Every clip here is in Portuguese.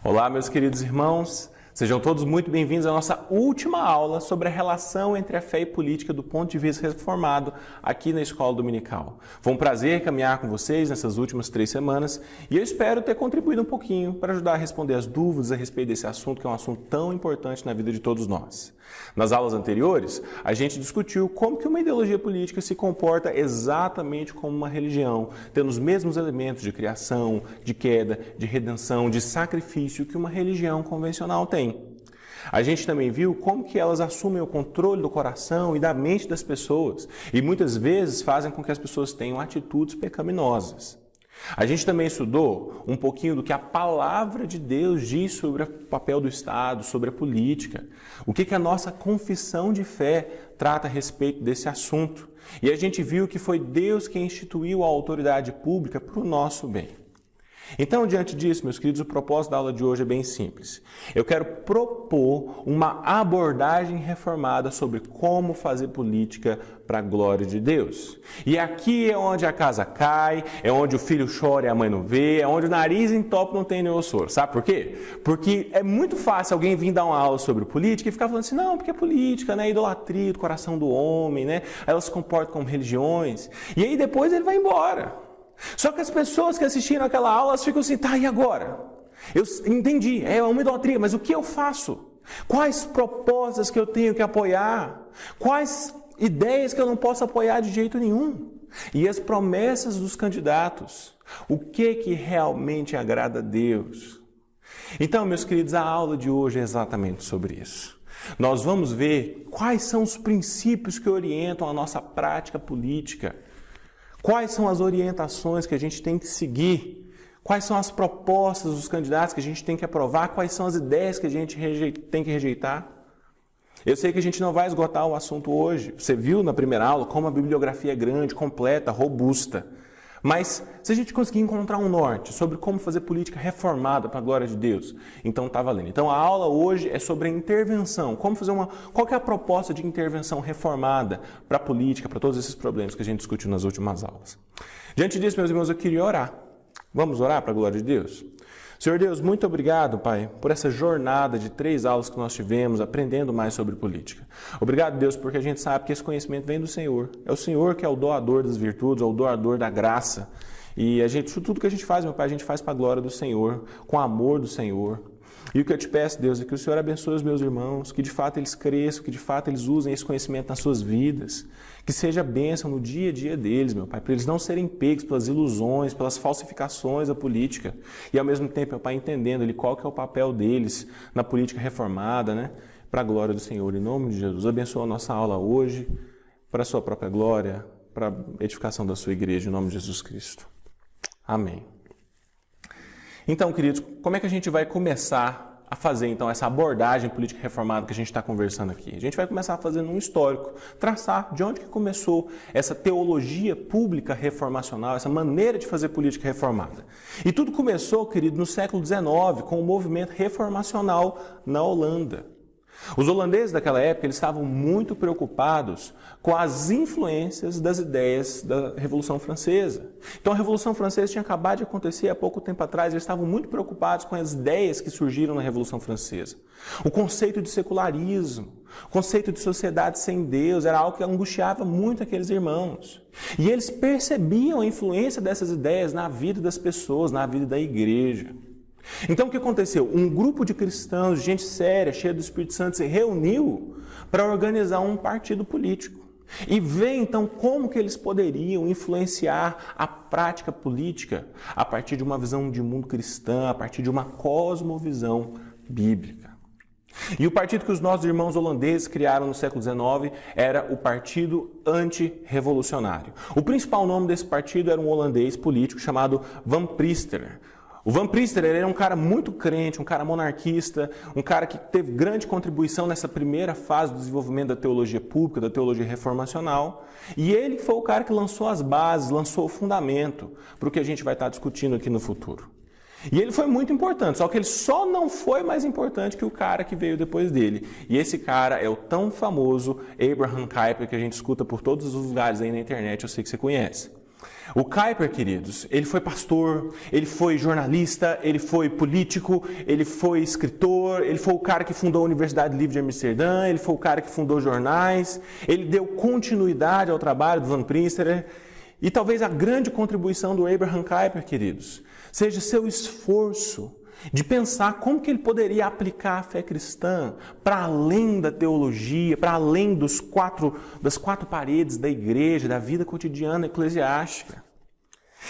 Olá, meus queridos irmãos, sejam todos muito bem-vindos à nossa última aula sobre a relação entre a fé e política do ponto de vista reformado aqui na Escola Dominical. Foi um prazer caminhar com vocês nessas últimas 3 semanas e eu espero ter contribuído um pouquinho para ajudar a responder as dúvidas a respeito desse assunto, que é um assunto tão importante na vida de todos nós. Nas aulas anteriores, a gente discutiu como que uma ideologia política se comporta exatamente como uma religião, tendo os mesmos elementos de criação, de queda, de redenção, de sacrifício que uma religião convencional tem. A gente também viu como que elas assumem o controle do coração e da mente das pessoas e muitas vezes fazem com que as pessoas tenham atitudes pecaminosas. A gente também estudou um pouquinho do que a palavra de Deus diz sobre o papel do Estado, sobre a política, o que a nossa confissão de fé trata a respeito desse assunto. E a gente viu que foi Deus quem instituiu a autoridade pública para o nosso bem. Então, diante disso, meus queridos, o propósito da aula de hoje é bem simples. Eu quero propor uma abordagem reformada sobre como fazer política para a glória de Deus. E aqui é onde a casa cai, é onde o filho chora e a mãe não vê, é onde o nariz entope e não tem nenhum soro. Sabe por quê? Porque é muito fácil alguém vir dar uma aula sobre política e ficar falando assim, não, porque é política, né? Idolatria do coração do homem, né? Elas se comportam como religiões. E aí depois ele vai embora. Só que as pessoas que assistiram aquela aula, elas ficam assim, tá, e agora? Eu entendi, é uma idolatria, mas o que eu faço? Quais propostas que eu tenho que apoiar? Quais ideias que eu não posso apoiar de jeito nenhum? E as promessas dos candidatos? O que realmente agrada a Deus? Então, meus queridos, a aula de hoje é exatamente sobre isso. Nós vamos ver quais são os princípios que orientam a nossa prática política. Quais são as orientações que a gente tem que seguir? Quais são as propostas dos candidatos que a gente tem que aprovar? Quais são as ideias que a gente tem que rejeitar? Eu sei que a gente não vai esgotar o assunto hoje. Você viu na primeira aula como a bibliografia é grande, completa, robusta. Mas se a gente conseguir encontrar um norte sobre como fazer política reformada para a glória de Deus, então está valendo. Então a aula hoje é sobre a intervenção, qual que é a proposta de intervenção reformada para a política, para todos esses problemas que a gente discutiu nas últimas aulas. Diante disso, meus irmãos, eu queria orar. Vamos orar para a glória de Deus? Senhor Deus, muito obrigado, Pai, por essa jornada de 3 aulas que nós tivemos, aprendendo mais sobre política. Obrigado, Deus, porque a gente sabe que esse conhecimento vem do Senhor. É o Senhor que é o doador das virtudes, é o doador da graça. E tudo que a gente faz, meu Pai, a gente faz para a glória do Senhor, com o amor do Senhor. E o que eu te peço, Deus, é que o Senhor abençoe os meus irmãos, que de fato eles cresçam, que de fato eles usem esse conhecimento nas suas vidas, que seja bênção no dia a dia deles, meu Pai, para eles não serem pegos pelas ilusões, pelas falsificações da política, e ao mesmo tempo, meu Pai, entendendo ali qual que é o papel deles na política reformada, né, para a glória do Senhor. Em nome de Jesus, abençoa a nossa aula hoje, para a sua própria glória, para a edificação da sua igreja, em nome de Jesus Cristo. Amém. Então, queridos, como é que a gente vai começar a fazer, então, essa abordagem política reformada que a gente está conversando aqui? A gente vai começar fazendo um histórico, traçar de onde que começou essa teologia pública reformacional, essa maneira de fazer política reformada. E tudo começou, querido, no século XIX, com o movimento reformacional na Holanda. Os holandeses daquela época eles estavam muito preocupados com as influências das ideias da Revolução Francesa. Então a Revolução Francesa tinha acabado de acontecer há pouco tempo atrás, eles estavam muito preocupados com as ideias que surgiram na Revolução Francesa. O conceito de secularismo, o conceito de sociedade sem Deus era algo que angustiava muito aqueles irmãos. E eles percebiam a influência dessas ideias na vida das pessoas, na vida da igreja. Então o que aconteceu? Um grupo de cristãos, gente séria, cheia do Espírito Santo, se reuniu para organizar um partido político. E ver então como que eles poderiam influenciar a prática política a partir de uma visão de mundo cristã, a partir de uma cosmovisão bíblica. E o partido que os nossos irmãos holandeses criaram no século XIX era o Partido Antirrevolucionário. O principal nome desse partido era um holandês político chamado Van Prijster. O Van Prijster era um cara muito crente, um cara monarquista, um cara que teve grande contribuição nessa primeira fase do desenvolvimento da teologia pública, da teologia reformacional. E ele foi o cara que lançou as bases, lançou o fundamento para o que a gente vai estar discutindo aqui no futuro. E ele foi muito importante, só que ele só não foi mais importante que o cara que veio depois dele. E esse cara é o tão famoso Abraham Kuyper, que a gente escuta por todos os lugares aí na internet, eu sei que você conhece. O Kuyper, queridos, ele foi pastor, ele foi jornalista, ele foi político, ele foi escritor, ele foi o cara que fundou a Universidade Livre de Amsterdã, ele foi o cara que fundou jornais, ele deu continuidade ao trabalho do Van Prinsterer. E talvez a grande contribuição do Abraham Kuyper, queridos, seja seu esforço de pensar como que ele poderia aplicar a fé cristã para além da teologia, para além das quatro paredes da igreja, da vida cotidiana eclesiástica.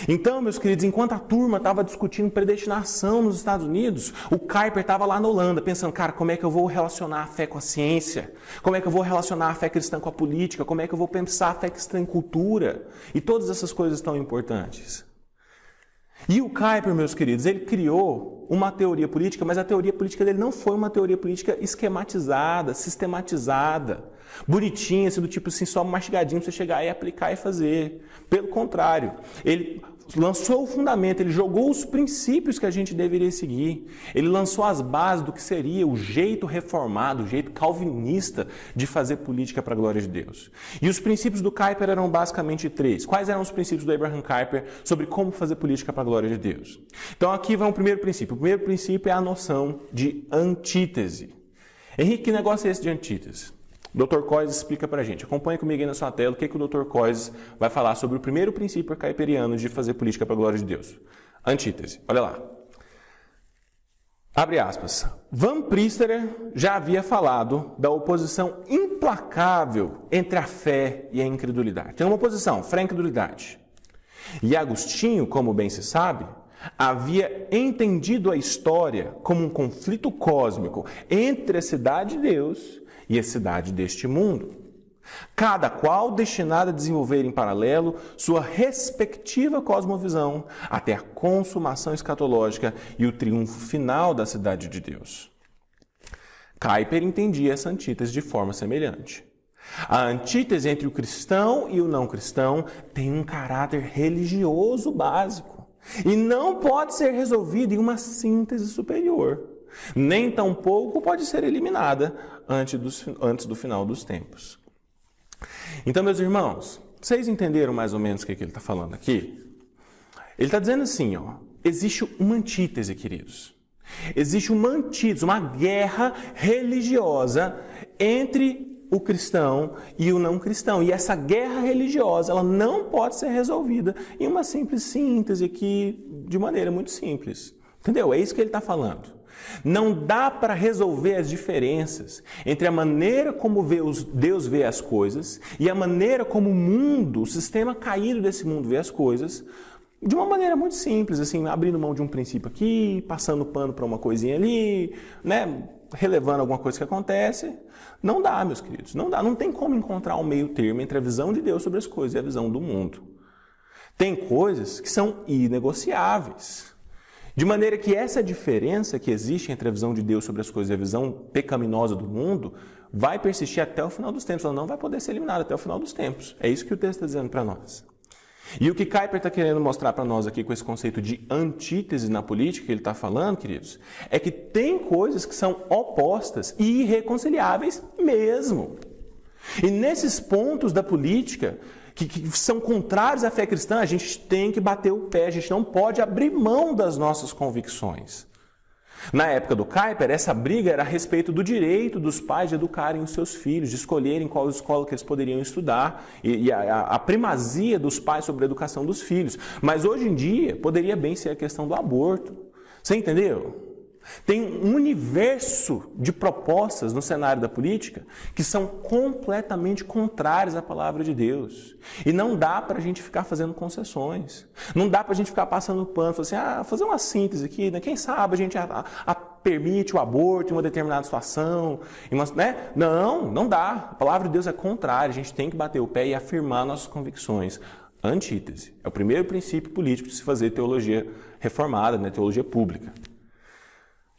Então, meus queridos, enquanto a turma estava discutindo predestinação nos Estados Unidos, o Kuyper estava lá na Holanda pensando, cara, como é que eu vou relacionar a fé com a ciência? Como é que eu vou relacionar a fé cristã com a política? Como é que eu vou pensar a fé cristã em cultura? E todas essas coisas tão importantes. E o Kuyper, meus queridos, ele criou uma teoria política, mas a teoria política dele não foi uma teoria política esquematizada, sistematizada, bonitinha, assim, do tipo assim, só mastigadinho para você chegar e aplicar e fazer. Pelo contrário, ele lançou o fundamento, ele jogou os princípios que a gente deveria seguir. Ele lançou as bases do que seria o jeito reformado, o jeito calvinista de fazer política para a glória de Deus. E os princípios do Kuyper eram basicamente 3. Quais eram os princípios do Abraham Kuyper sobre como fazer política para a glória de Deus? Então aqui vai o primeiro princípio. O primeiro princípio é a noção de antítese. Henrique, que negócio é esse de antítese? O Dr. Kois explica para a gente. Acompanhe comigo aí na sua tela o que o Dr. Kois vai falar sobre o primeiro princípio kuyperiano de fazer política para a glória de Deus. Antítese. Olha lá. Abre aspas. Van Prinsterer já havia falado da oposição implacável entre a fé e a incredulidade. Tem uma oposição, fé e incredulidade. E Agostinho, como bem se sabe, havia entendido a história como um conflito cósmico entre a cidade de Deus e a cidade deste mundo, cada qual destinada a desenvolver em paralelo sua respectiva cosmovisão até a consumação escatológica e o triunfo final da cidade de Deus. Kuyper entendia essa antítese de forma semelhante. A antítese entre o cristão e o não cristão tem um caráter religioso básico e não pode ser resolvido em uma síntese superior. Nem tampouco pode ser eliminada antes do final dos tempos. Então, meus irmãos, vocês entenderam mais ou menos o que ele está falando aqui? Ele está dizendo assim, ó, existe uma antítese, queridos. Existe uma antítese, uma guerra religiosa entre o cristão e o não cristão. E essa guerra religiosa, ela não pode ser resolvida em uma simples síntese aqui, de maneira muito simples. Entendeu? É isso que ele está falando. Não dá para resolver as diferenças entre a maneira como Deus vê as coisas e a maneira como o mundo, o sistema caído desse mundo vê as coisas, de uma maneira muito simples, assim, abrindo mão de um princípio aqui, passando pano para uma coisinha ali, né, relevando alguma coisa que acontece. Não dá, meus queridos, não dá. Não tem como encontrar um meio termo entre a visão de Deus sobre as coisas e a visão do mundo. Tem coisas que são inegociáveis. De maneira que essa diferença que existe entre a visão de Deus sobre as coisas e a visão pecaminosa do mundo vai persistir até o final dos tempos. Ela não vai poder ser eliminada até o final dos tempos. É isso que o texto está dizendo para nós. E o que Kuyper está querendo mostrar para nós aqui com esse conceito de antítese na política que ele está falando, queridos, é que tem coisas que são opostas e irreconciliáveis mesmo. E nesses pontos da política que são contrários à fé cristã, a gente tem que bater o pé, a gente não pode abrir mão das nossas convicções. Na época do Kuyper, essa briga era a respeito do direito dos pais de educarem os seus filhos, de escolherem qual escola que eles poderiam estudar, e a primazia dos pais sobre a educação dos filhos. Mas hoje em dia, poderia bem ser a questão do aborto. Você entendeu? Tem um universo de propostas no cenário da política que são completamente contrárias à palavra de Deus. E não dá para a gente ficar fazendo concessões. Não dá para a gente ficar passando pano, fazer uma síntese aqui, né? Quem sabe a gente permite o aborto em uma determinada situação, né? Não dá. A palavra de Deus é contrária, a gente tem que bater o pé e afirmar nossas convicções. Antítese. É o primeiro princípio político de se fazer teologia reformada, né? Teologia pública.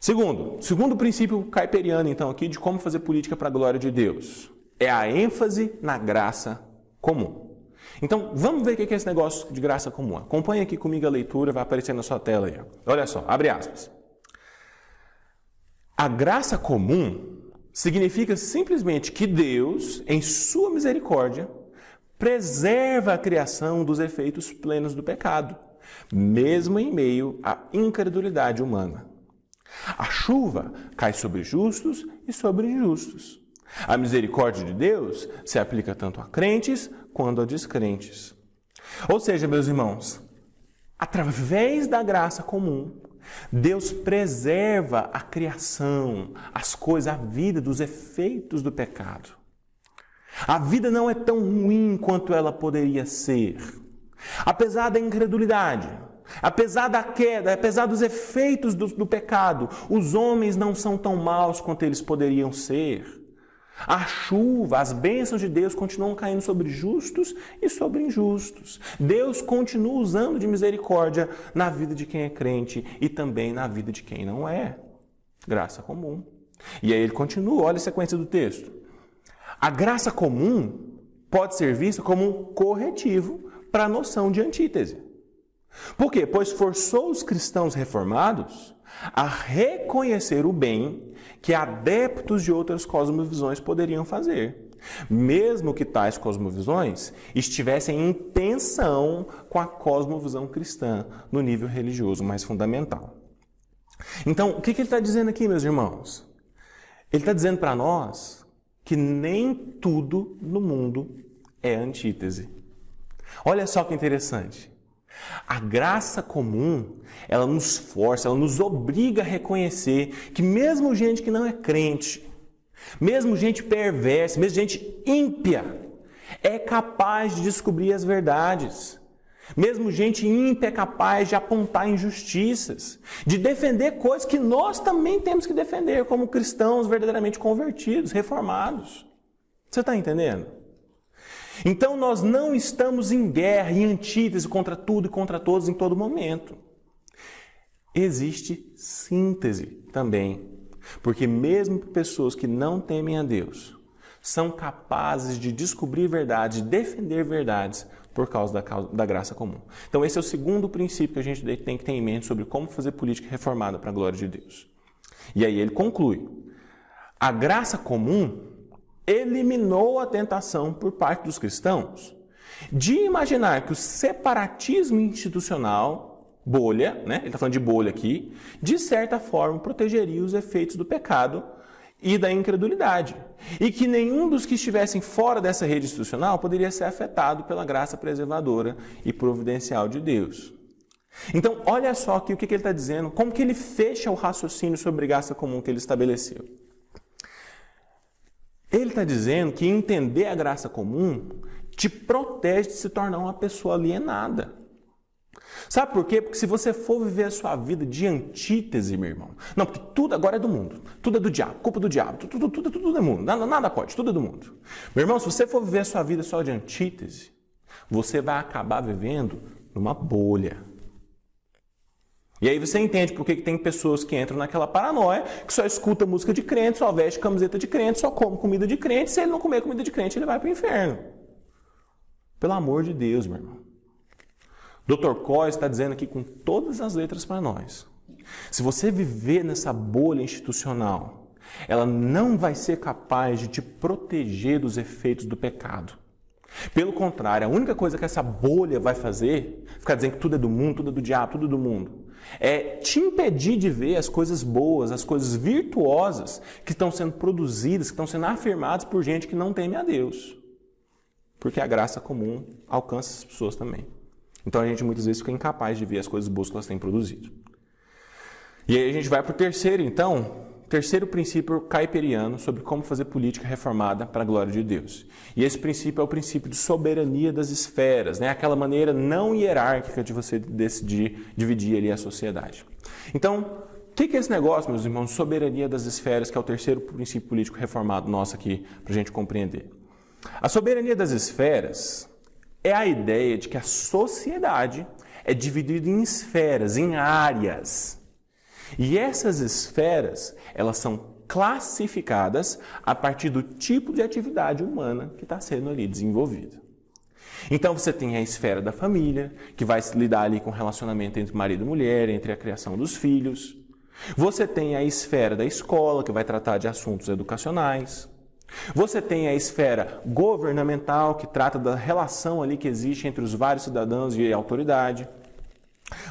Segundo princípio kuyperiano, então, aqui, de como fazer política para a glória de Deus, é a ênfase na graça comum. Então, vamos ver o que é esse negócio de graça comum. Acompanhe aqui comigo a leitura, vai aparecer na sua tela aí. Olha só, abre aspas. A graça comum significa simplesmente que Deus, em sua misericórdia, preserva a criação dos efeitos plenos do pecado, mesmo em meio à incredulidade humana. A chuva cai sobre justos e sobre injustos. A misericórdia de Deus se aplica tanto a crentes quanto a descrentes. Ou seja, meus irmãos, através da graça comum, Deus preserva a criação, as coisas, a vida dos efeitos do pecado. A vida não é tão ruim quanto ela poderia ser. Apesar da incredulidade, apesar da queda, apesar dos efeitos do pecado, os homens não são tão maus quanto eles poderiam ser. A chuva, as bênçãos de Deus continuam caindo sobre justos e sobre injustos. Deus continua usando de misericórdia na vida de quem é crente e também na vida de quem não é. Graça comum. E aí ele continua, olha a sequência do texto. A graça comum pode ser vista como um corretivo para a noção de antítese. Por quê? Pois forçou os cristãos reformados a reconhecer o bem que adeptos de outras cosmovisões poderiam fazer, mesmo que tais cosmovisões estivessem em tensão com a cosmovisão cristã no nível religioso mais fundamental. Então, o que ele está dizendo aqui, meus irmãos? Ele está dizendo para nós que nem tudo no mundo é antítese. Olha só que interessante. A graça comum, ela nos força, ela nos obriga a reconhecer que mesmo gente que não é crente, mesmo gente perversa, mesmo gente ímpia, é capaz de descobrir as verdades. Mesmo gente ímpia é capaz de apontar injustiças, de defender coisas que nós também temos que defender como cristãos verdadeiramente convertidos, reformados. Você está entendendo? Então nós não estamos em guerra, em antítese contra tudo e contra todos em todo momento. Existe síntese também, porque mesmo pessoas que não temem a Deus são capazes de descobrir verdades, de defender verdades por causa da graça comum. Então esse é o segundo princípio que a gente tem que ter em mente sobre como fazer política reformada para a glória de Deus. E aí ele conclui, a graça comum eliminou a tentação por parte dos cristãos de imaginar que o separatismo institucional, bolha, né? Ele está falando de bolha aqui, de certa forma protegeria os efeitos do pecado e da incredulidade. E que nenhum dos que estivessem fora dessa rede institucional poderia ser afetado pela graça preservadora e providencial de Deus. Então, olha só aqui o que ele está dizendo, como que ele fecha o raciocínio sobre graça comum que ele estabeleceu. Ele está dizendo que entender a graça comum te protege de se tornar uma pessoa alienada. Sabe por quê? Porque se você for viver a sua vida de antítese, meu irmão, não, porque tudo agora é do mundo, tudo é do diabo, culpa do diabo, tudo é mundo, nada pode, tudo é do mundo. Meu irmão, se você for viver a sua vida só de antítese, você vai acabar vivendo numa bolha. E aí você entende por que tem pessoas que entram naquela paranoia, que só escuta música de crente, só veste camiseta de crente, só come comida de crente, se ele não comer comida de crente, ele vai para o inferno. Pelo amor de Deus, meu irmão. Dr. Coy está dizendo aqui com todas as letras para nós. Se você viver nessa bolha institucional, ela não vai ser capaz de te proteger dos efeitos do pecado. Pelo contrário, a única coisa que essa bolha vai fazer, ficar dizendo que tudo é do mundo, tudo é do diabo, tudo é do mundo, é te impedir de ver as coisas boas, as coisas virtuosas que estão sendo produzidas, que estão sendo afirmadas por gente que não teme a Deus. Porque a graça comum alcança as pessoas também. Então a gente muitas vezes fica incapaz de ver as coisas boas que elas têm produzido. E aí a gente vai para o terceiro princípio caipiriano sobre como fazer política reformada para a glória de Deus. E esse princípio é o princípio de soberania das esferas, né? Aquela maneira não hierárquica de você decidir, dividir ali a sociedade. Então, o que é esse negócio, meus irmãos, de soberania das esferas, que é o terceiro princípio político reformado nosso aqui, para a gente compreender? A soberania das esferas é a ideia de que a sociedade é dividida em esferas, em áreas. E essas esferas, elas são classificadas a partir do tipo de atividade humana que está sendo ali desenvolvida. Então você tem a esfera da família, que vai lidar ali com o relacionamento entre marido e mulher, entre a criação dos filhos. Você tem a esfera da escola, que vai tratar de assuntos educacionais. Você tem a esfera governamental, que trata da relação ali que existe entre os vários cidadãos e a autoridade.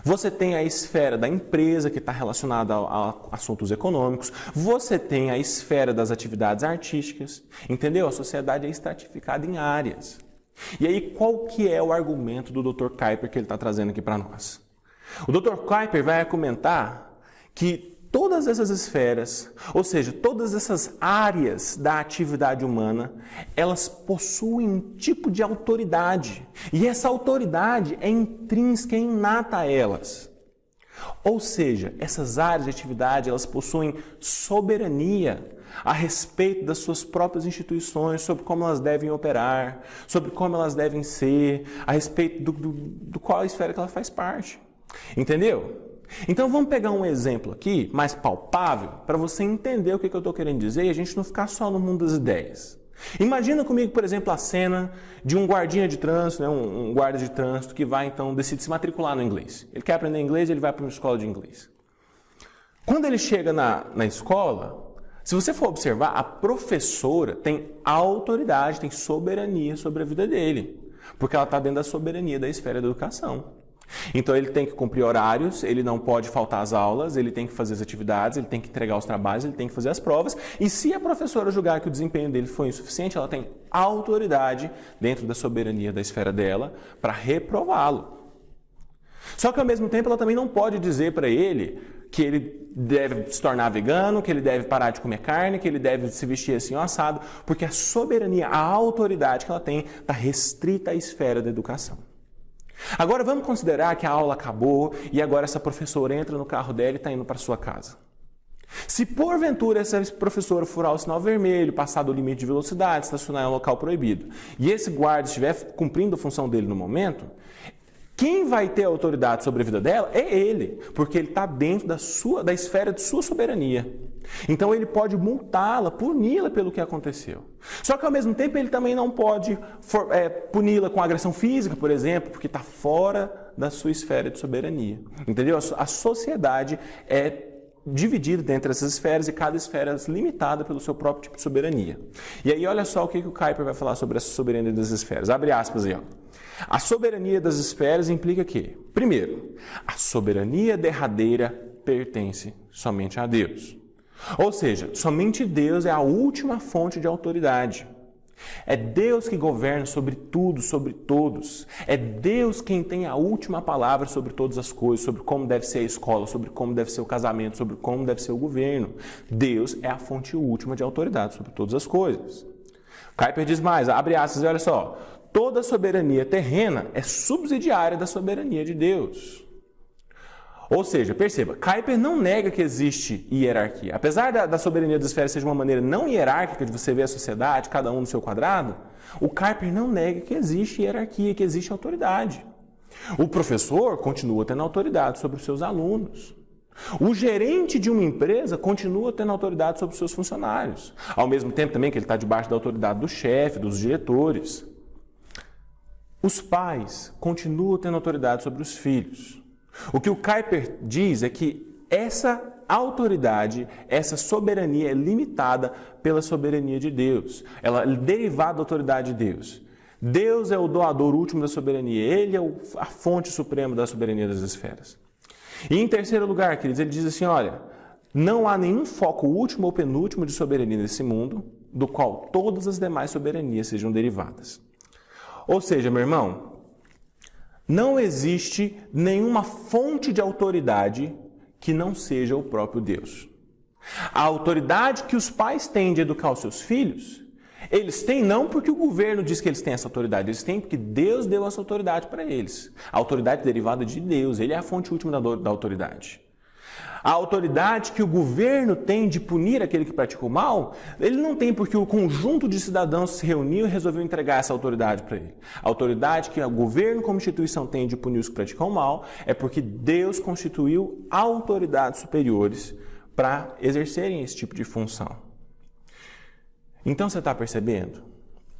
Você tem a esfera da empresa, que está relacionada a assuntos econômicos. Você tem a esfera das atividades artísticas. Entendeu? A sociedade é estratificada em áreas. E aí, qual que é o argumento do Dr. Kuyper que ele está trazendo aqui para nós? O Dr. Kuyper vai argumentar que todas essas esferas, ou seja, todas essas áreas da atividade humana, elas possuem um tipo de autoridade. E essa autoridade é intrínseca, é inata a elas. Ou seja, essas áreas de atividade, elas possuem soberania a respeito das suas próprias instituições, sobre como elas devem operar, sobre como elas devem ser, a respeito do qual esfera que ela faz parte. Entendeu? Então vamos pegar um exemplo aqui, mais palpável, para você entender o que eu estou querendo dizer e a gente não ficar só no mundo das ideias. Imagina comigo, por exemplo, a cena de um guardinha de trânsito, né, um guarda de trânsito que vai, então, decide se matricular no inglês. Ele quer aprender inglês, ele vai para uma escola de inglês. Quando ele chega na escola, se você for observar, a professora tem autoridade, tem soberania sobre a vida dele, porque ela está dentro da soberania da esfera da educação. Então ele tem que cumprir horários, ele não pode faltar às aulas, ele tem que fazer as atividades, ele tem que entregar os trabalhos, ele tem que fazer as provas. E se a professora julgar que o desempenho dele foi insuficiente, ela tem autoridade dentro da soberania da esfera dela para reprová-lo. Só que ao mesmo tempo ela também não pode dizer para ele que ele deve se tornar vegano, que ele deve parar de comer carne, que ele deve se vestir assim ou assado, porque a soberania, a autoridade que ela tem está restrita à esfera da educação. Agora vamos considerar que a aula acabou e agora essa professora entra no carro dela e está indo para sua casa. Se porventura essa professora furar o sinal vermelho, passar do limite de velocidade, estacionar em um local proibido, e esse guarda estiver cumprindo a função dele no momento, quem vai ter autoridade sobre a vida dela é ele, porque ele está dentro da esfera de sua soberania. Então ele pode multá-la, puni-la pelo que aconteceu. Só que ao mesmo tempo ele também não pode puni-la com agressão física, por exemplo, porque está fora da sua esfera de soberania. Entendeu? A sociedade é dividida dentre essas esferas e cada esfera é limitada pelo seu próprio tipo de soberania. E aí olha só o que o Kuyper vai falar sobre essa soberania das esferas. Abre aspas aí, ó. A soberania das esferas implica que, primeiro, a soberania derradeira pertence somente a Deus. Ou seja, somente Deus é a última fonte de autoridade. É Deus que governa sobre tudo, sobre todos. É Deus quem tem a última palavra sobre todas as coisas, sobre como deve ser a escola, sobre como deve ser o casamento, sobre como deve ser o governo. Deus é a fonte última de autoridade sobre todas as coisas. Kuyper diz mais, abre aspas e olha só. Toda soberania terrena é subsidiária da soberania de Deus. Ou seja, perceba, Kuyper não nega que existe hierarquia. Apesar da soberania das esferas ser de uma maneira não hierárquica, de você ver a sociedade, cada um no seu quadrado, o Kuyper não nega que existe hierarquia, que existe autoridade. O professor continua tendo autoridade sobre os seus alunos. O gerente de uma empresa continua tendo autoridade sobre os seus funcionários. Ao mesmo tempo também que ele está debaixo da autoridade do chefe, dos diretores. Os pais continuam tendo autoridade sobre os filhos. O que o Kuyper diz é que essa autoridade, essa soberania é limitada pela soberania de Deus. Ela é derivada da autoridade de Deus. Deus é o doador último da soberania. Ele é a fonte suprema da soberania das esferas. E em terceiro lugar, queridos, ele diz assim, olha, não há nenhum foco último ou penúltimo de soberania nesse mundo, do qual todas as demais soberanias sejam derivadas. Ou seja, meu irmão, não existe nenhuma fonte de autoridade que não seja o próprio Deus. A autoridade que os pais têm de educar os seus filhos, eles têm não porque o governo diz que eles têm essa autoridade, eles têm porque Deus deu essa autoridade para eles. A autoridade derivada de Deus, ele é a fonte última da autoridade. A autoridade que o governo tem de punir aquele que pratica o mal, ele não tem porque o conjunto de cidadãos se reuniu e resolveu entregar essa autoridade para ele. A autoridade que o governo como instituição tem de punir os que praticam o mal é porque Deus constituiu autoridades superiores para exercerem esse tipo de função. Então você está percebendo?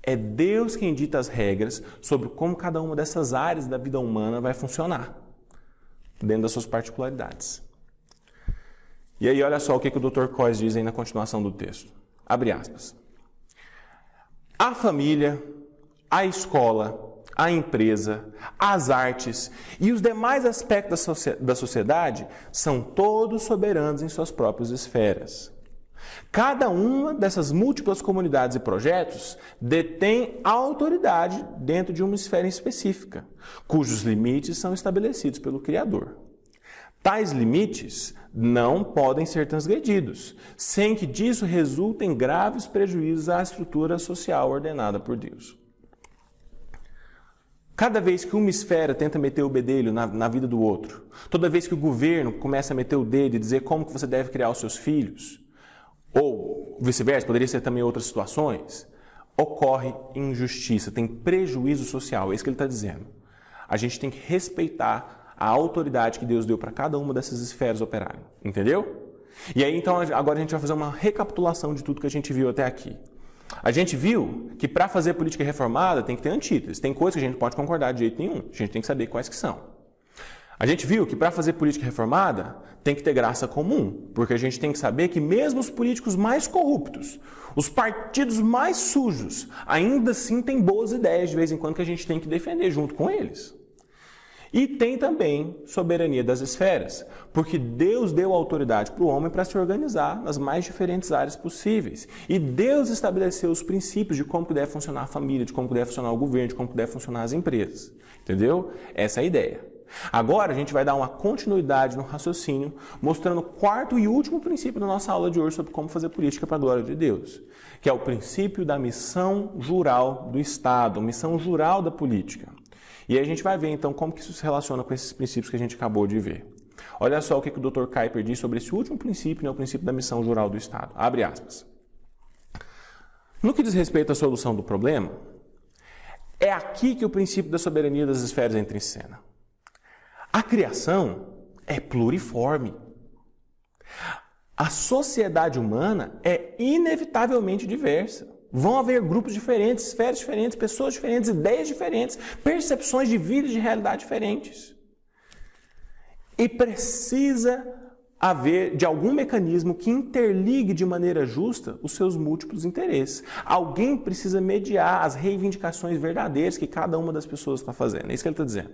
É Deus quem dita as regras sobre como cada uma dessas áreas da vida humana vai funcionar, dentro das suas particularidades. E aí olha só o que o Dr. Coyce diz aí na continuação do texto. Abre aspas. A família, a escola, a empresa, as artes e os demais aspectos da sociedade são todos soberanos em suas próprias esferas. Cada uma dessas múltiplas comunidades e projetos detém autoridade dentro de uma esfera específica, cujos limites são estabelecidos pelo Criador. Tais limites não podem ser transgredidos, sem que disso resultem graves prejuízos à estrutura social ordenada por Deus. Cada vez que uma esfera tenta meter o bedelho na vida do outro, toda vez que o governo começa a meter o dedo e dizer como que você deve criar os seus filhos, ou vice-versa, poderia ser também outras situações, ocorre injustiça, tem prejuízo social, é isso que ele está dizendo. A gente tem que respeitar a autoridade que Deus deu para cada uma dessas esferas operarem, entendeu? E aí então agora a gente vai fazer uma recapitulação de tudo que a gente viu até aqui. A gente viu que para fazer política reformada tem que ter antíteses, tem coisas que a gente não pode concordar de jeito nenhum, a gente tem que saber quais que são. A gente viu que para fazer política reformada tem que ter graça comum, porque a gente tem que saber que mesmo os políticos mais corruptos, os partidos mais sujos, ainda assim têm boas ideias de vez em quando que a gente tem que defender junto com eles. E tem também soberania das esferas, porque Deus deu autoridade para o homem para se organizar nas mais diferentes áreas possíveis. E Deus estabeleceu os princípios de como deve funcionar a família, de como deve funcionar o governo, de como deve funcionar as empresas. Entendeu? Essa é a ideia. Agora a gente vai dar uma continuidade no raciocínio, mostrando o quarto e último princípio da nossa aula de hoje sobre como fazer política para a glória de Deus, que é o princípio da missão jural do Estado, missão jural da política. E aí a gente vai ver então como que isso se relaciona com esses princípios que a gente acabou de ver. Olha só o que o Dr. Kuyper diz sobre esse último princípio, né, o princípio da missão jural do Estado. Abre aspas. No que diz respeito à solução do problema, é aqui que o princípio da soberania das esferas entra em cena. A criação é pluriforme. A sociedade humana é inevitavelmente diversa. Vão haver grupos diferentes, esferas diferentes, pessoas diferentes, ideias diferentes, percepções de vida e de realidade diferentes. E precisa haver de algum mecanismo que interligue de maneira justa os seus múltiplos interesses. Alguém precisa mediar as reivindicações verdadeiras que cada uma das pessoas está fazendo. É isso que ele está dizendo.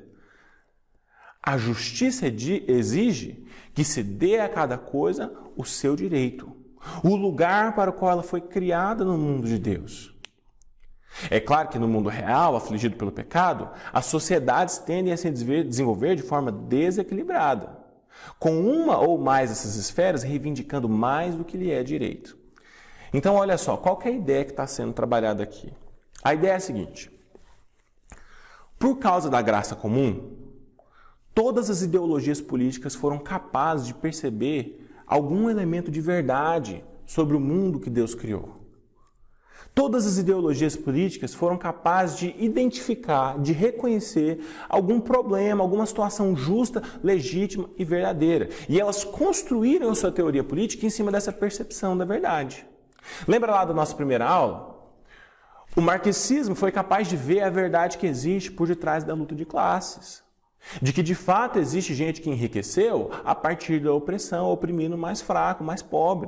A justiça exige que se dê a cada coisa o seu direito. O lugar para o qual ela foi criada no mundo de Deus. É claro que no mundo real, afligido pelo pecado, as sociedades tendem a se desenvolver de forma desequilibrada, com uma ou mais dessas esferas reivindicando mais do que lhe é direito. Então, olha só, qual que é a ideia que está sendo trabalhada aqui? A ideia é a seguinte: por causa da graça comum, todas as ideologias políticas foram capazes de perceber algum elemento de verdade sobre o mundo que Deus criou. Todas as ideologias políticas foram capazes de identificar, de reconhecer algum problema, alguma situação justa, legítima e verdadeira. E elas construíram a sua teoria política em cima dessa percepção da verdade. Lembra lá da nossa primeira aula? O marxismo foi capaz de ver a verdade que existe por detrás da luta de classes. De que de fato existe gente que enriqueceu a partir da opressão, oprimindo o mais fraco, o mais pobre.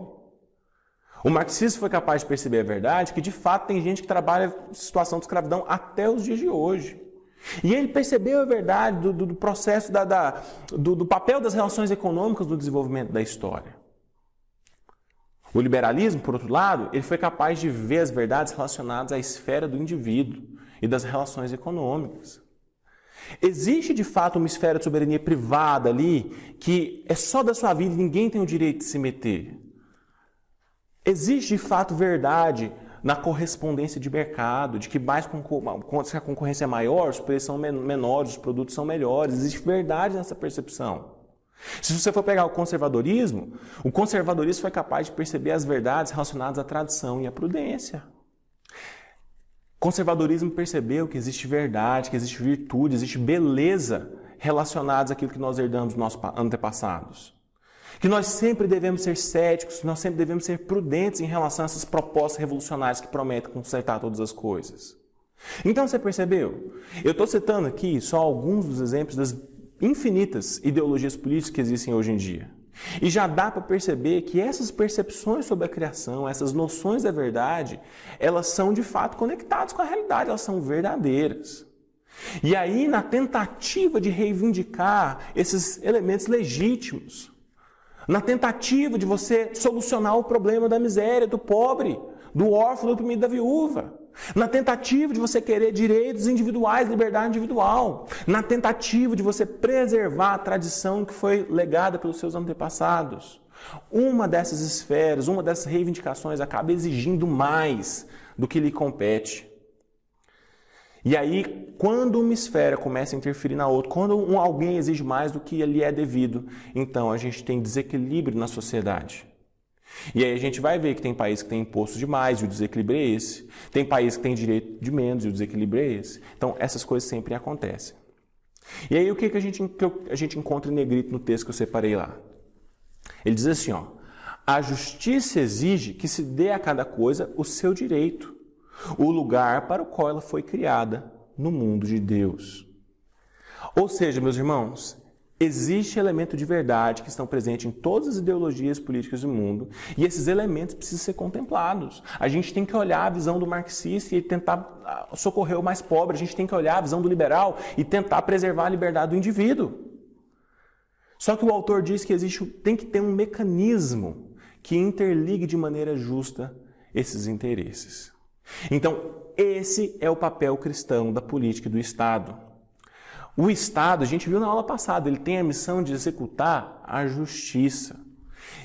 O marxismo foi capaz de perceber a verdade que de fato tem gente que trabalha em situação de escravidão até os dias de hoje. E ele percebeu a verdade do processo, do papel das relações econômicas no desenvolvimento da história. O liberalismo, por outro lado, ele foi capaz de ver as verdades relacionadas à esfera do indivíduo e das relações econômicas. Existe de fato uma esfera de soberania privada ali que é só da sua vida e ninguém tem o direito de se meter. Existe de fato verdade na correspondência de mercado, de que se a concorrência é maior, os preços são menores, os produtos são melhores. Existe verdade nessa percepção. Se você for pegar o conservadorismo foi capaz de perceber as verdades relacionadas à tradição e à prudência. O conservadorismo percebeu que existe verdade, que existe virtude, existe beleza relacionadas àquilo que nós herdamos dos nossos antepassados. Que nós sempre devemos ser céticos, que nós sempre devemos ser prudentes em relação a essas propostas revolucionárias que prometem consertar todas as coisas. Então você percebeu? Eu estou citando aqui só alguns dos exemplos das infinitas ideologias políticas que existem hoje em dia. E já dá para perceber que essas percepções sobre a criação, essas noções da verdade, elas são de fato conectadas com a realidade, elas são verdadeiras. E aí, na tentativa de reivindicar esses elementos legítimos, na tentativa de você solucionar o problema da miséria, do pobre, do órfão, do oprimido, da viúva, na tentativa de você querer direitos individuais, liberdade individual, na tentativa de você preservar a tradição que foi legada pelos seus antepassados, uma dessas esferas, uma dessas reivindicações acaba exigindo mais do que lhe compete. E aí, quando uma esfera começa a interferir na outra, quando alguém exige mais do que lhe é devido, então a gente tem desequilíbrio na sociedade. E aí a gente vai ver que tem país que tem imposto demais e o desequilíbrio é esse. Tem país que tem direito de menos e o desequilíbrio é esse. Então, essas coisas sempre acontecem. E aí, o que a gente encontra em negrito no texto que eu separei lá? Ele diz assim, ó, a justiça exige que se dê a cada coisa o seu direito, o lugar para o qual ela foi criada no mundo de Deus. Ou seja, meus irmãos, existe elemento de verdade que estão presentes em todas as ideologias políticas do mundo e esses elementos precisam ser contemplados. A gente tem que olhar a visão do marxista e tentar socorrer o mais pobre, a gente tem que olhar a visão do liberal e tentar preservar a liberdade do indivíduo. Só que o autor diz que tem que ter um mecanismo que interligue de maneira justa esses interesses. Então, esse é o papel cristão da política e do Estado. O Estado, a gente viu na aula passada, ele tem a missão de executar a justiça.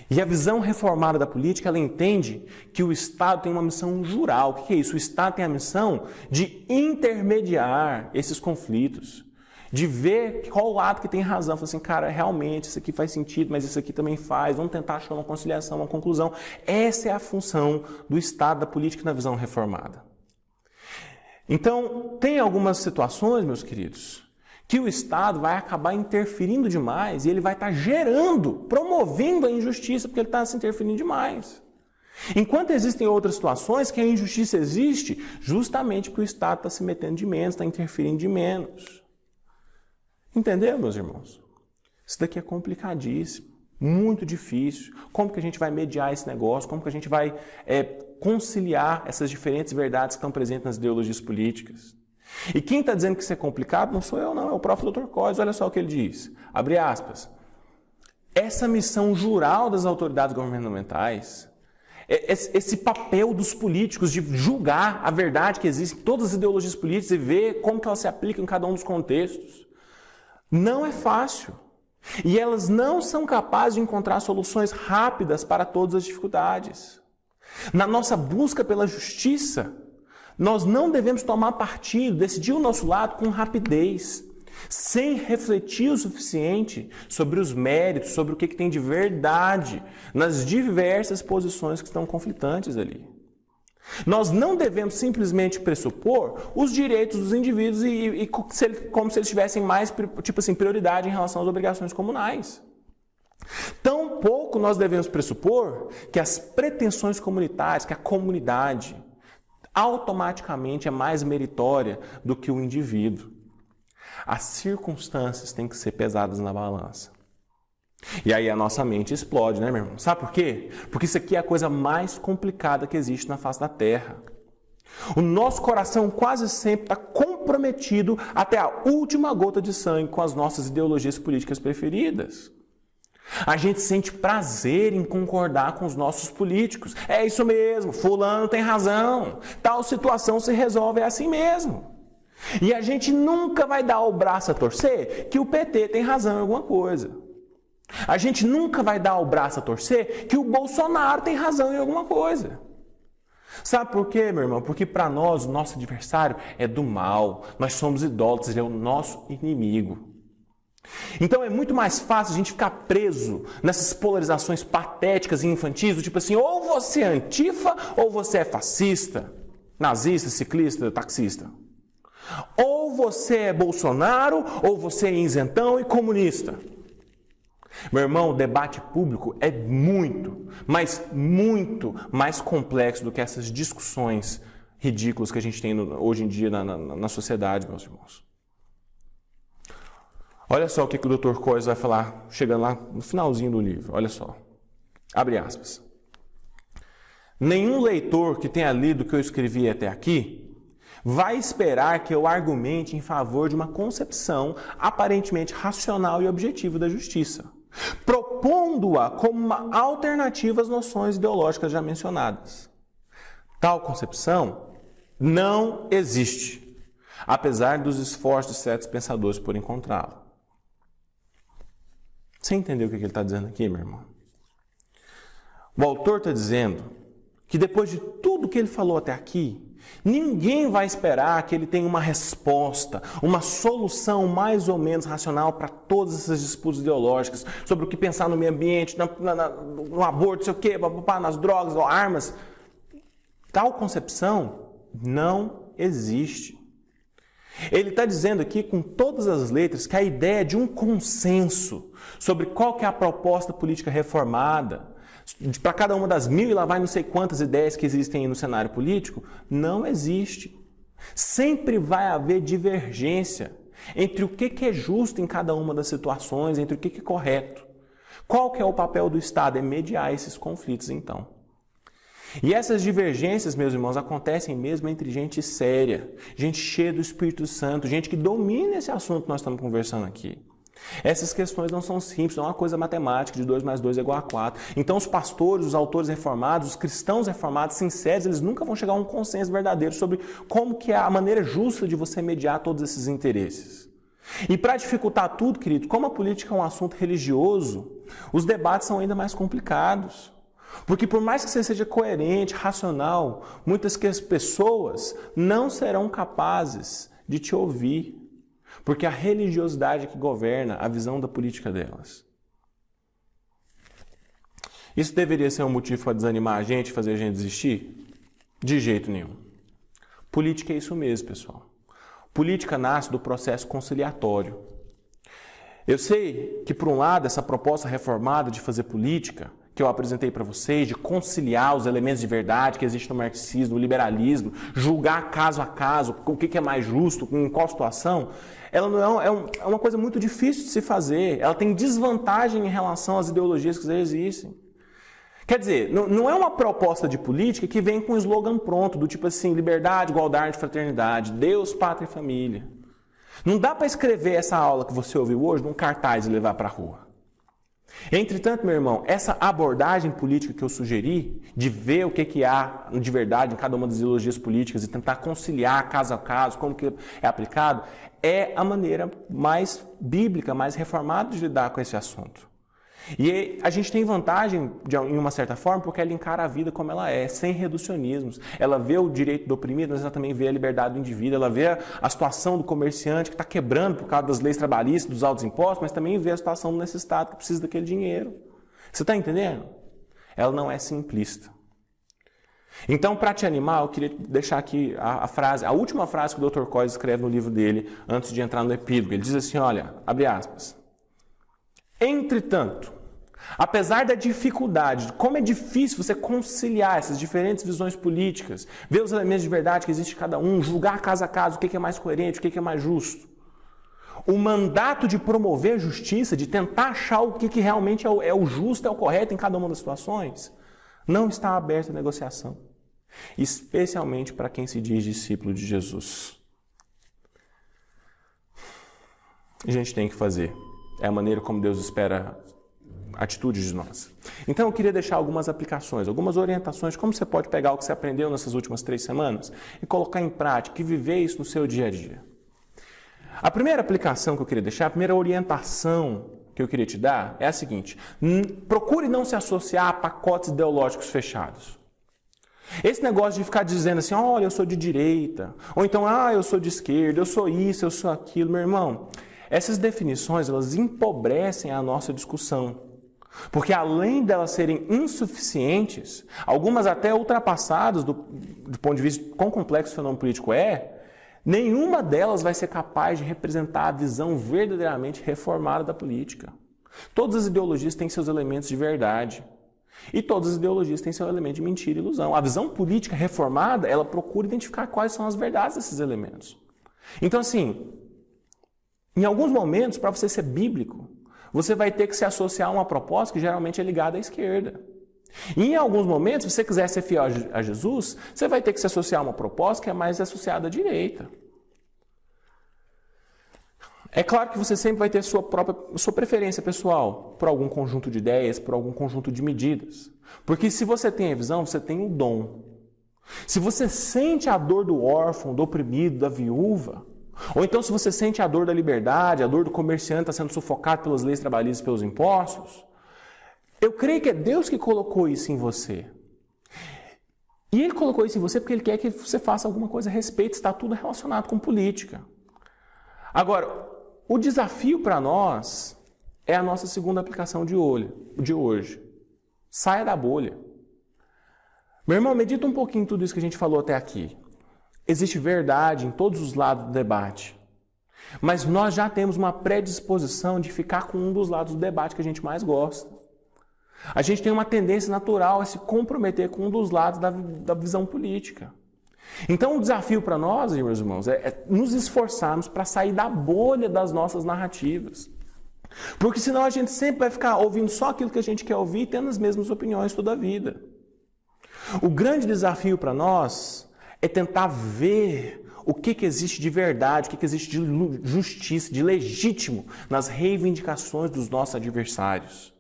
E a visão reformada da política, ela entende que o Estado tem uma missão jural. O que é isso? O Estado tem a missão de intermediar esses conflitos, de ver qual lado que tem razão. Falar assim, cara, realmente isso aqui faz sentido, mas isso aqui também faz. Vamos tentar achar uma conciliação, uma conclusão. Essa é a função do Estado, da política na visão reformada. Então, tem algumas situações, meus queridos, que o Estado vai acabar interferindo demais e ele vai estar promovendo a injustiça, porque ele está se interferindo demais. Enquanto existem outras situações que a injustiça existe justamente porque o Estado está se metendo de menos, está interferindo de menos. Entendeu, meus irmãos? Isso daqui é complicadíssimo, muito difícil. Como que a gente vai mediar esse negócio? Como que a gente vai conciliar essas diferentes verdades que estão presentes nas ideologias políticas? E quem está dizendo que isso é complicado não sou eu, não. É o próprio Dr. Coys. Olha só o que ele diz. Abre aspas. Essa missão jural das autoridades governamentais, esse papel dos políticos de julgar a verdade que existe em todas as ideologias políticas e ver como que elas se aplicam em cada um dos contextos, não é fácil. E elas não são capazes de encontrar soluções rápidas para todas as dificuldades. Na nossa busca pela justiça, nós não devemos tomar partido, decidir o nosso lado com rapidez, sem refletir o suficiente sobre os méritos, sobre o que tem de verdade nas diversas posições que estão conflitantes ali. Nós não devemos simplesmente pressupor os direitos dos indivíduos como se eles tivessem mais, prioridade em relação às obrigações comunais. Tampouco nós devemos pressupor que as pretensões comunitárias, que a comunidade automaticamente é mais meritória do que o indivíduo. As circunstâncias têm que ser pesadas na balança. E aí a nossa mente explode, né, meu irmão? Sabe por quê? Porque isso aqui é a coisa mais complicada que existe na face da Terra. O nosso coração quase sempre está comprometido até a última gota de sangue com as nossas ideologias políticas preferidas. A gente sente prazer em concordar com os nossos políticos. É isso mesmo, fulano tem razão. Tal situação se resolve assim mesmo. E a gente nunca vai dar o braço a torcer que o PT tem razão em alguma coisa. A gente nunca vai dar o braço a torcer que o Bolsonaro tem razão em alguma coisa. Sabe por quê, meu irmão? Porque para nós, o nosso adversário é do mal. Nós somos idólatras, ele é o nosso inimigo. Então é muito mais fácil a gente ficar preso nessas polarizações patéticas e infantis, do tipo assim, ou você é antifa ou você é fascista, nazista, ciclista, taxista. Ou você é Bolsonaro ou você é isentão e comunista. Meu irmão, o debate público é muito, mas muito mais complexo do que essas discussões ridículas que a gente tem hoje em dia na sociedade, meus irmãos. Olha só o que o Dr. Coyes vai falar, chegando lá no finalzinho do livro. Olha só. Abre aspas. Nenhum leitor que tenha lido o que eu escrevi até aqui vai esperar que eu argumente em favor de uma concepção aparentemente racional e objetiva da justiça, propondo-a como uma alternativa às noções ideológicas já mencionadas. Tal concepção não existe, apesar dos esforços de certos pensadores por encontrá-la. Você entendeu o que ele está dizendo aqui, meu irmão? O autor está dizendo que depois de tudo que ele falou até aqui, ninguém vai esperar que ele tenha uma resposta, uma solução mais ou menos racional para todas essas disputas ideológicas, sobre o que pensar no meio ambiente, no aborto, sei o quê, nas drogas, armas. Tal concepção não existe. Ele está dizendo aqui com todas as letras que a ideia de um consenso sobre qual que é a proposta política reformada, para cada uma das 1000 e lá vai não sei quantas ideias que existem no cenário político, não existe. Sempre vai haver divergência entre o que é justo em cada uma das situações, entre o que é correto. Qual que é o papel do Estado? É mediar esses conflitos, então. E essas divergências, meus irmãos, acontecem mesmo entre gente séria, gente cheia do Espírito Santo, gente que domina esse assunto que nós estamos conversando aqui. Essas questões não são simples, não é uma coisa matemática de 2 mais 2 é igual a 4. Então os pastores, os autores reformados, os cristãos reformados, sinceros, eles nunca vão chegar a um consenso verdadeiro sobre como que é a maneira justa de você mediar todos esses interesses. E para dificultar tudo, querido, como a política é um assunto religioso, os debates são ainda mais complicados. Porque por mais que você seja coerente, racional, muitas pessoas não serão capazes de te ouvir. Porque a religiosidade que governa a visão da política delas. Isso deveria ser um motivo para desanimar a gente, fazer a gente desistir? De jeito nenhum. Política é isso mesmo, pessoal. Política nasce do processo conciliatório. Eu sei que, por um lado, essa proposta reformada de fazer política, que eu apresentei para vocês, de conciliar os elementos de verdade que existem no marxismo, no liberalismo, julgar caso a caso, o que é mais justo, em qual situação, ela não é uma coisa muito difícil de se fazer. Ela tem desvantagem em relação às ideologias que já existem. Quer dizer, não é uma proposta de política que vem com um slogan pronto, do tipo assim, liberdade, igualdade, fraternidade, Deus, pátria e família. Não dá para escrever essa aula que você ouviu hoje num cartaz e levar para a rua. Entretanto, meu irmão, essa abordagem política que eu sugeri, de ver o que há de verdade em cada uma das ideologias políticas e tentar conciliar caso a caso, como que é aplicado, é a maneira mais bíblica, mais reformada de lidar com esse assunto. E a gente tem vantagem, em uma certa forma, porque ela encara a vida como ela é, sem reducionismos. Ela vê o direito do oprimido, mas ela também vê a liberdade do indivíduo. Ela vê a situação do comerciante que está quebrando por causa das leis trabalhistas, dos altos impostos, mas também vê a situação do necessitado que precisa daquele dinheiro. Você está entendendo? Ela não é simplista. Então, para te animar, eu queria deixar aqui a última frase que o Dr. Coyes escreve no livro dele, antes de entrar no epílogo. Ele diz assim, olha, abre aspas. Entretanto, apesar da dificuldade, como é difícil você conciliar essas diferentes visões políticas, ver os elementos de verdade que existe em cada um, julgar caso a caso o que é mais coerente, o que é mais justo, o mandato de promover a justiça, de tentar achar o que realmente é o justo, é o correto em cada uma das situações, não está aberto à negociação, especialmente para quem se diz discípulo de Jesus. A gente tem que fazer. É a maneira como Deus espera atitudes de nós. Então eu queria deixar algumas aplicações, algumas orientações de como você pode pegar o que você aprendeu nessas últimas 3 semanas e colocar em prática e viver isso no seu dia a dia. A primeira aplicação que eu queria deixar, a primeira orientação que eu queria te dar é a seguinte: procure não se associar a pacotes ideológicos fechados. Esse negócio de ficar dizendo assim, olha, eu sou de direita, ou então, eu sou de esquerda, eu sou isso, eu sou aquilo, meu irmão. Essas definições, elas empobrecem a nossa discussão. Porque além delas serem insuficientes, algumas até ultrapassadas do ponto de vista de quão complexo o fenômeno político é, nenhuma delas vai ser capaz de representar a visão verdadeiramente reformada da política. Todas as ideologias têm seus elementos de verdade. E todas as ideologias têm seu elemento de mentira e ilusão. A visão política reformada, ela procura identificar quais são as verdades desses elementos. Então, assim, Em alguns momentos, para você ser bíblico, você vai ter que se associar a uma proposta que geralmente é ligada à esquerda. E em alguns momentos, se você quiser ser fiel a Jesus, você vai ter que se associar a uma proposta que é mais associada à direita. É claro que você sempre vai ter sua preferência pessoal por algum conjunto de ideias, por algum conjunto de medidas. Porque se você tem a visão, você tem o dom. Se você sente a dor do órfão, do oprimido, da viúva, ou então se você sente a dor da liberdade, a dor do comerciante está sendo sufocado pelas leis trabalhistas, pelos impostos, eu creio que é Deus que colocou isso em você. E Ele colocou isso em você porque Ele quer que você faça alguma coisa a respeito, está tudo relacionado com política. Agora, o desafio para nós é a nossa segunda aplicação de hoje. Saia da bolha. Meu irmão, medita um pouquinho tudo isso que a gente falou até aqui. Existe verdade em todos os lados do debate. Mas nós já temos uma predisposição de ficar com um dos lados do debate que a gente mais gosta. A gente tem uma tendência natural a se comprometer com um dos lados da visão política. Então o desafio para nós, meus irmãos, é nos esforçarmos para sair da bolha das nossas narrativas. Porque senão a gente sempre vai ficar ouvindo só aquilo que a gente quer ouvir e tendo as mesmas opiniões toda a vida. O grande desafio para nós é tentar ver o que existe de verdade, o que existe de justiça, de legítimo nas reivindicações dos nossos adversários.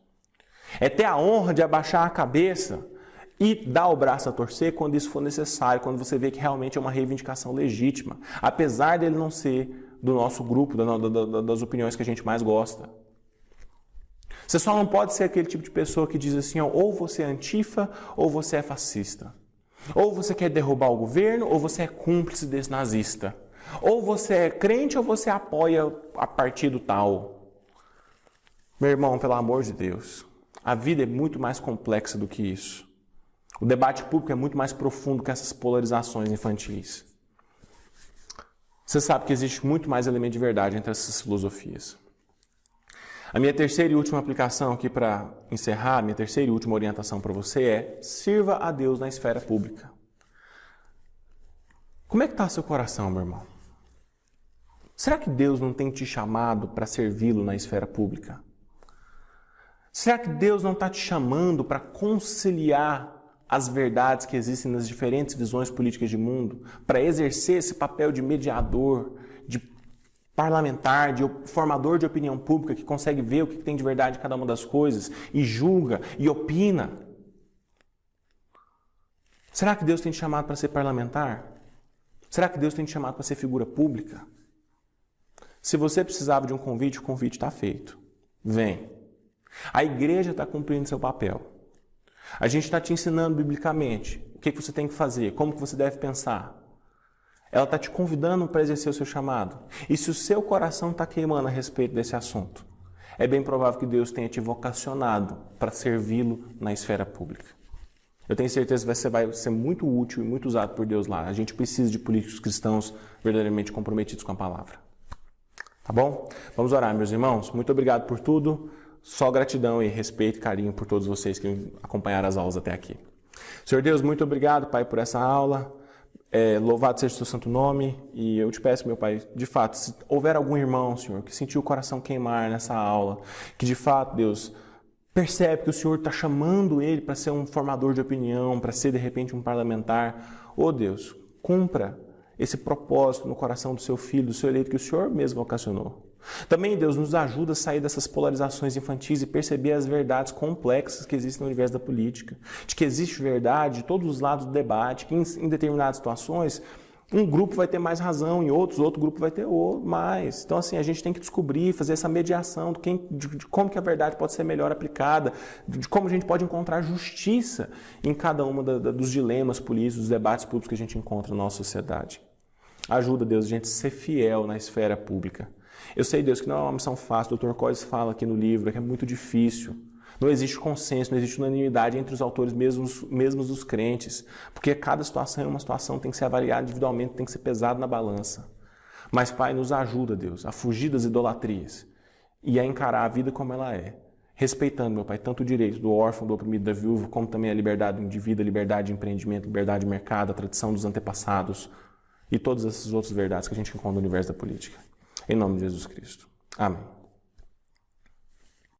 É ter a honra de abaixar a cabeça e dar o braço a torcer quando isso for necessário, quando você vê que realmente é uma reivindicação legítima, apesar dele não ser do nosso grupo, das opiniões que a gente mais gosta. Você só não pode ser aquele tipo de pessoa que diz assim, ó, ou você é antifa ou você é fascista. Ou você quer derrubar o governo ou você é cúmplice desse nazista. Ou você é crente ou você apoia a partido tal. Meu irmão, pelo amor de Deus, a vida é muito mais complexa do que isso. O debate público é muito mais profundo que essas polarizações infantis. Você sabe que existe muito mais elemento de verdade entre essas filosofias. A minha terceira e última aplicação aqui para encerrar, minha terceira e última orientação para você é: sirva a Deus na esfera pública. Como é que está seu coração, meu irmão? Será que Deus não tem te chamado para servi-lo na esfera pública? Será que Deus não está te chamando para conciliar as verdades que existem nas diferentes visões políticas de mundo, para exercer esse papel de mediador, de parlamentar, de formador de opinião pública que consegue ver o que tem de verdade em cada uma das coisas e julga e opina? Será que Deus tem te chamado para ser parlamentar? Será que Deus tem te chamado para ser figura pública? Se você precisava de um convite, o convite está feito. Vem. A igreja está cumprindo seu papel. A gente está te ensinando biblicamente o que você tem que fazer, como que você deve pensar. Ela está te convidando para exercer o seu chamado. E se o seu coração está queimando a respeito desse assunto, é bem provável que Deus tenha te vocacionado para servi-lo na esfera pública. Eu tenho certeza que você vai ser muito útil e muito usado por Deus lá. A gente precisa de políticos cristãos verdadeiramente comprometidos com a palavra. Tá bom? Vamos orar, meus irmãos. Muito obrigado por tudo. Só gratidão e respeito e carinho por todos vocês que acompanharam as aulas até aqui. Senhor Deus, muito obrigado, Pai, por essa aula. Louvado seja o seu santo nome. E eu te peço, meu Pai, de fato, se houver algum irmão, Senhor, que sentiu o coração queimar nessa aula, que de fato, Deus, percebe que o Senhor está chamando ele para ser um formador de opinião, para ser, de repente, um parlamentar. Oh, Deus, cumpra esse propósito no coração do seu filho, do seu eleito, que o Senhor mesmo vocacionou. Também, Deus, nos ajuda a sair dessas polarizações infantis e perceber as verdades complexas que existem no universo da política. De que existe verdade de todos os lados do debate, que em determinadas situações um grupo vai ter mais razão, em outro grupo vai ter mais. Então, assim, a gente tem que descobrir, fazer essa mediação de como que a verdade pode ser melhor aplicada, de como a gente pode encontrar justiça em cada uma dos dilemas políticos, dos debates públicos que a gente encontra na nossa sociedade. Ajuda, Deus, a gente a ser fiel na esfera pública. Eu sei, Deus, que não é uma missão fácil. O Dr. Coyes fala aqui no livro que é muito difícil. Não existe consenso, não existe unanimidade entre os autores, mesmos os crentes. Porque cada situação é uma situação, tem que ser avaliada individualmente, tem que ser pesado na balança. Mas, Pai, nos ajuda, Deus, a fugir das idolatrias e a encarar a vida como ela é. Respeitando, meu Pai, tanto o direito do órfão, do oprimido, da viúva, como também a liberdade do indivíduo, a liberdade de empreendimento, liberdade de mercado, a tradição dos antepassados e todas essas outras verdades que a gente encontra no universo da política. Em nome de Jesus Cristo. Amém.